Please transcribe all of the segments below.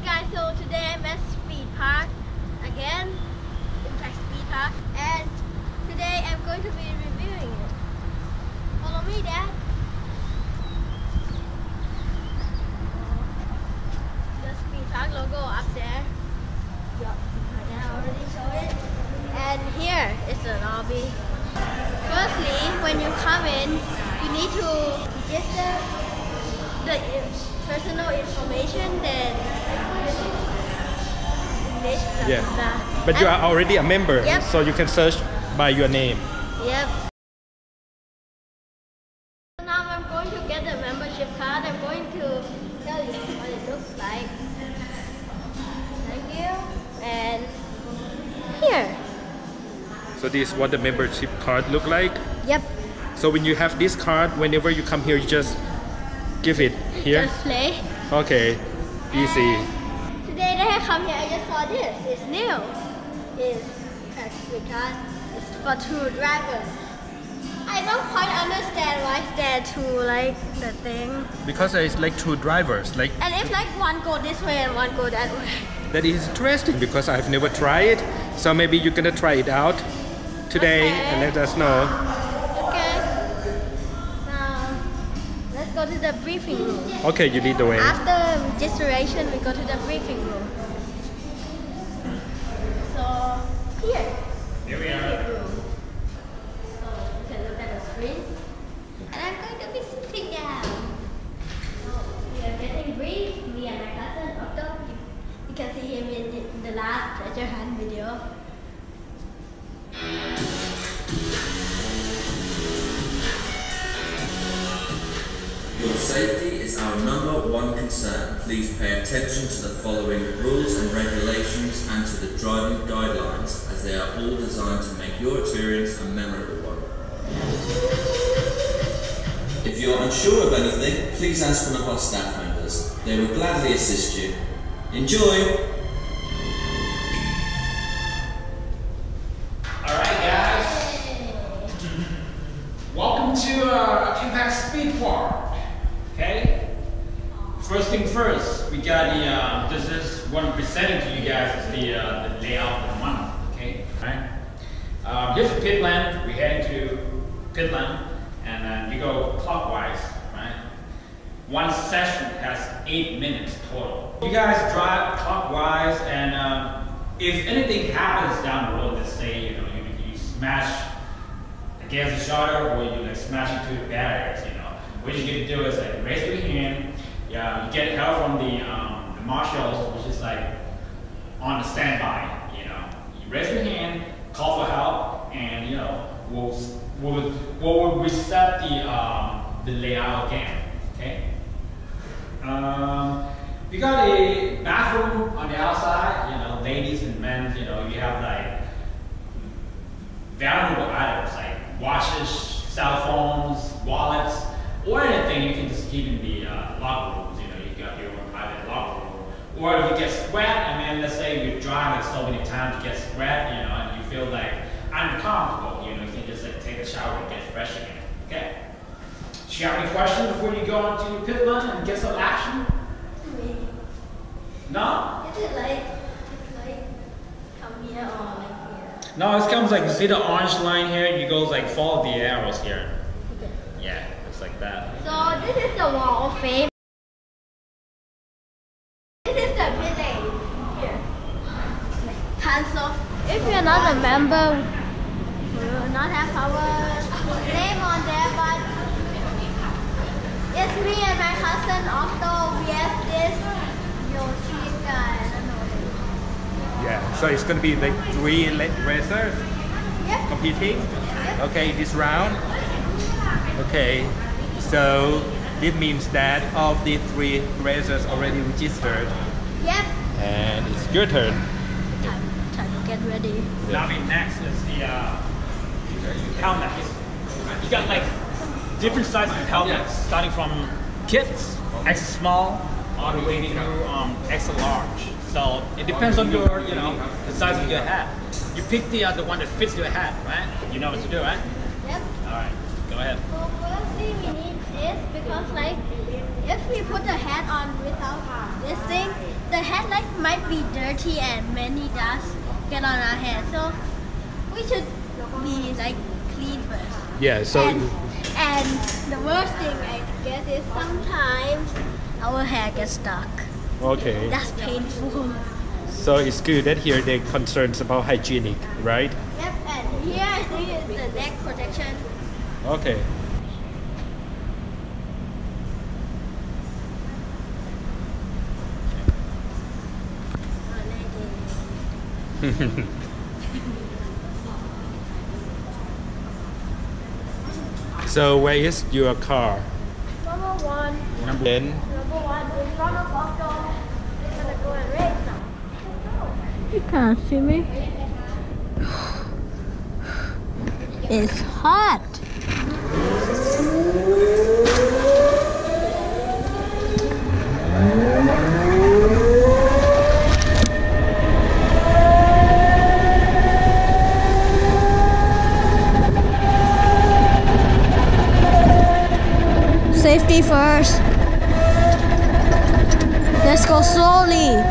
guys, so today I'm at Speed Park again, in fact Speed Park, and today I'm going to be reviewing it. Follow me, Dad. The Speed Park logo up there. I already show it. And here is the lobby. Firstly, when you come in, you need to register the personal information, then yeah. But you are already a member, yep. So you can search by your name. Yep. Now I'm going to get the membership card. I'm going to tell you what it looks like. Thank you. And here. So this is what the membership card look like? Yep. So when you have this card, whenever you come here, you just give it here? Just play. Okay, easy. And today that I come here, I just saw this. It's new. It's for 2DRIVE. I don't quite understand why it's there to like the thing. Because it's like 2 drivers. Like. And if like one go this way and one go that way. That is interesting because I've never tried it. So maybe you're gonna try it out today and let us know. Okay. Now let's go to the briefing room. Okay, you lead the way. After registration, we go to the briefing room. So here. Here we are. So you can look at the screen. And I'm going to be sitting down. So we are getting briefed. Me and my cousin Otto. You can see him in the last treasure hunt video. Your safety is our #1 concern. Please pay attention to the following rules and regulations and to the driving guidelines, as they are all designed to make your experience a memorable one. If you're unsure of anything, please ask one of our staff members. They will gladly assist you. Enjoy! Alright guys, welcome to Impact Speed Park. Okay, first thing first, we got the, this is what I'm presenting to you guys is the layout of the month, okay? Alright, here's the pit lane, we're heading to pit lane, and then we go clockwise, right? One session has 8 minutes total. You guys drive clockwise, and if anything happens down the road, let's say you smash against the shutter or you like smash into the barriers, what you're gonna do is like raise your hand. Yeah, you get help from the marshals, which is like on the standby. You raise your hand, call for help, and we'll reset the layout again. Okay. We got a bathroom on the outside. Ladies and men. You have like valuable items like watches, cell phones, wallets, or anything you can just keep in the locker rooms. You got your own private locker room. Or if you get sweat, let's say you drive like so many times, you get sweat, and you feel like uncomfortable, you can just like take a shower and get fresh again. Okay. Do you have any questions before you go on to pit lane and get some action? No? Is it like come here or like here? No, it comes like, you see the orange line here, you go like follow the arrows here. Okay. Yeah, it's like that. So this is the wall of fame. This is the pit lane. Here. Tons of, if you're not a member, we will not have our name on there, but it's me and my cousin Otto. We have this Yoshi guy. I don't know. Yeah, so it's going to be like 3 racers Yep. competing. Yep. Okay, this round. Okay, so this means that all of the 3 racers already registered. Yep. And it's your turn. Time to get ready. Now next is the helmets. You got like different sizes of helmets, starting from kids, extra small, all the way to extra large. So it depends on your, the size of your hat. You pick the one that fits your hat, right? You know what to do, right? Yep. All right, go ahead. So firstly, we need this because like if we put the hat on without this thing, the headlight might be dirty and many dust get on our head, so we should be like clean first. Yeah, so And the worst thing I guess is sometimes our hair gets stuck. okay. That's painful. So it's good that here they concerns about hygienic, right? Yep, and here I think it's the neck protection. Okay. So where is your car? Number one Then in front of Octo. We're gonna go and race now. You can't see me. It's hot. Safety first. Let's go slowly.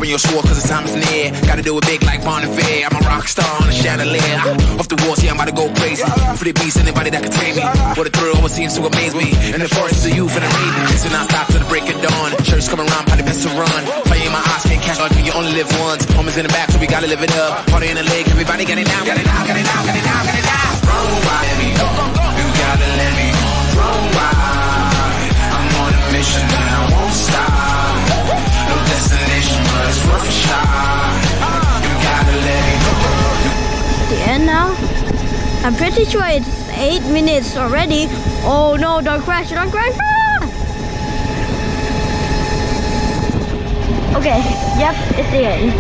Your sword cause the time is near. Gotta do it big like Bonnevier. I'm a rock star on a chandelier. Off the walls, yeah, I'm about to go crazy. For the beast, anybody that can tame me. What a thrill always seems to amaze me. In the forest of youth and the raven. So now stop till the break of dawn. Shirts coming around, probably best to run. Fire in my eyes, can't catch on me, you only live once. Home is in the back, so we gotta live it up. Party in the leg, everybody get it down, get it down, get it down, get it down, get it down. Run wide, let me go. You gotta let me go. Run wide. I'm on a mission and I won't stop. No destination, but it's worth a shot. You gotta let me go. The end now? I'm pretty sure it's 8 minutes already. Oh no, don't crash, don't crash. Ah! Okay, yep, it's the end.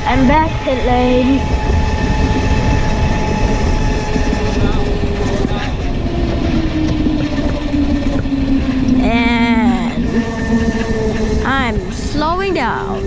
I'm back, pit lane. And I'm slowing down.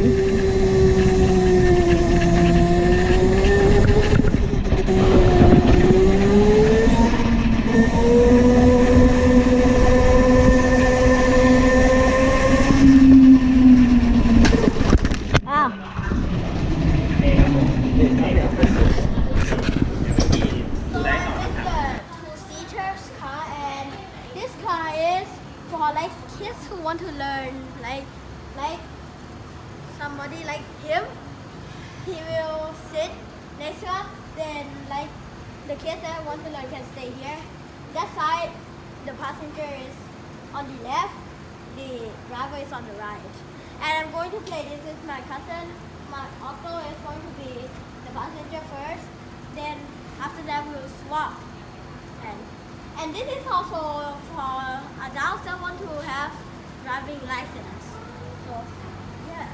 To learn like somebody like him, he will sit next to us, then like the kids that want to learn can stay here. That side the passenger is on the left, the driver is on the right, and I'm going to play this with my cousin. My uncle is going to be the passenger first, then after that we'll swap. And this is also for adults that want to have driving license. So yeah,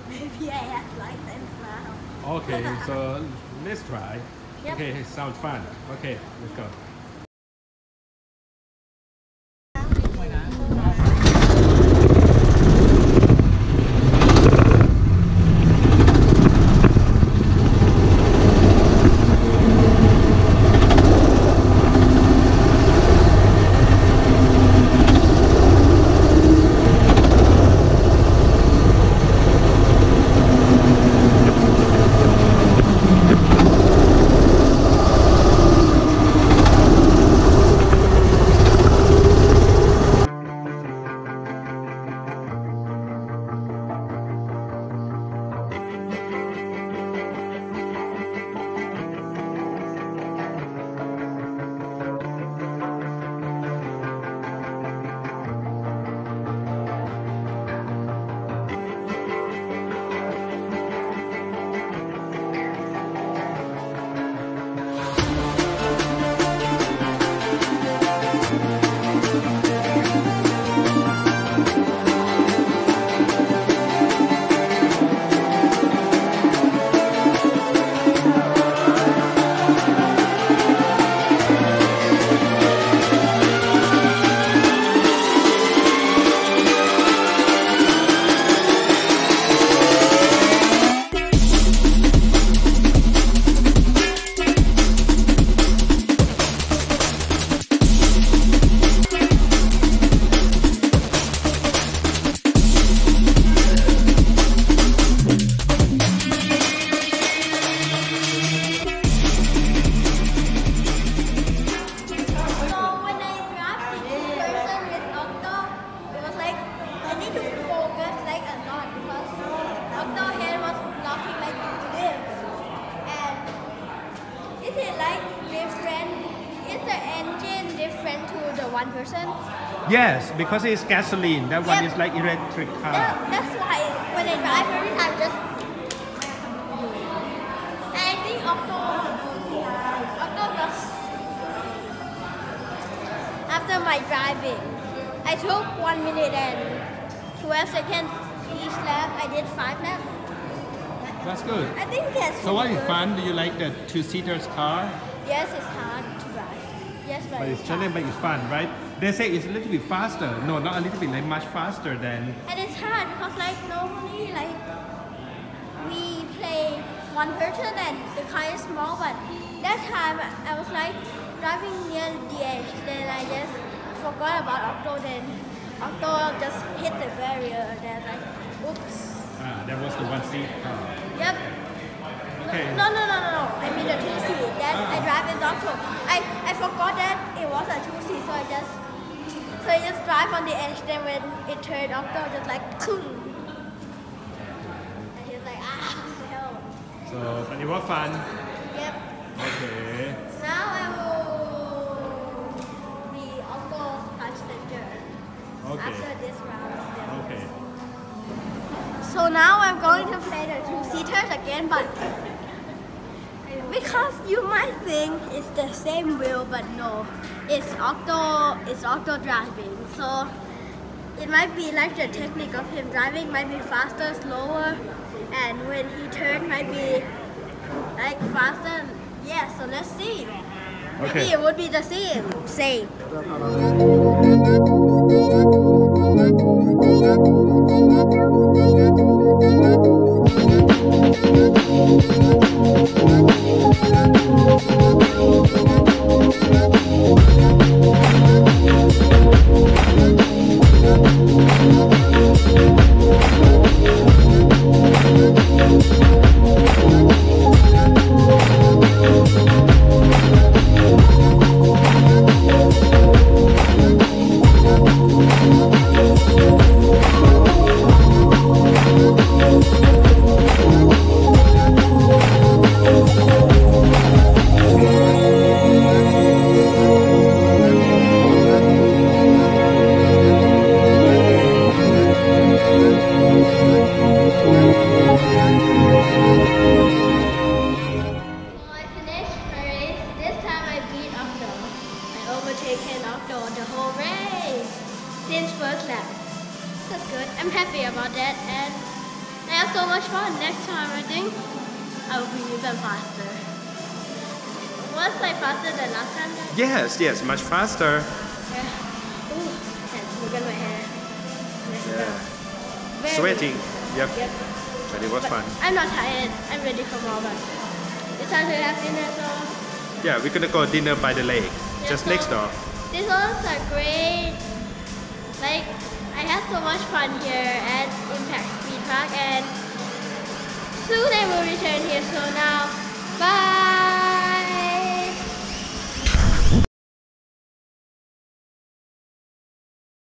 maybe I have license now. okay, so let's try. Yep. Okay, sounds fun. Okay, let's go. engine different to the 1%? Yes, because it's gasoline. That one Yep. is like electric car. That's why when I drive every time just. I think Octo just. After my driving, I took 1 minute and 12 seconds each lap. I did 5 laps. That's good. I think that's. So what is good. fun? Do you like the two-seaters car? Yes, it's hard to drive. Yes, But it's challenging, but it's fun, right? They say it's a little bit faster. No, not a little bit, like much faster than. And it's hard because like normally like we play one person and the car is small, but that time I was like driving near the edge, then I just forgot about Octo, then Octo just hit the barrier, then like oops. That was the one-seat car. Yep. Okay. No. I mean the 2-seat. That I drive in Octo. I forgot that it was a 2-seat, so I just drive on the edge. Then when it turned Octo, just like and he was like hell. So, but it was fun. Yep. Okay. Now I will be Octo's passenger after this round. Okay. So now I'm going to play the 2-seaters again, but because you might think it's the same wheel, but no, it's Octo driving. So it might be like the technique of him driving might be faster, slower, and when he turns might be like faster. Yeah, so let's see. Okay. Maybe it would be the same. Overtaken Octo the whole race since first lap. That's good. I'm happy about that, and I have so much fun. Next time I think I will be even faster. Was I faster than last time? Yes, much faster. Yeah. Ooh, look at my hair. Let's go. Yeah. Very Sweating. Yep. Yep. But it was fun. I'm not tired. I'm ready for more, but it's time to have dinner, so. Yeah, we're gonna go dinner by the lake, just next door. This was a great, like, I had so much fun here at Impact Speed Park, and soon I will return here, so now, bye!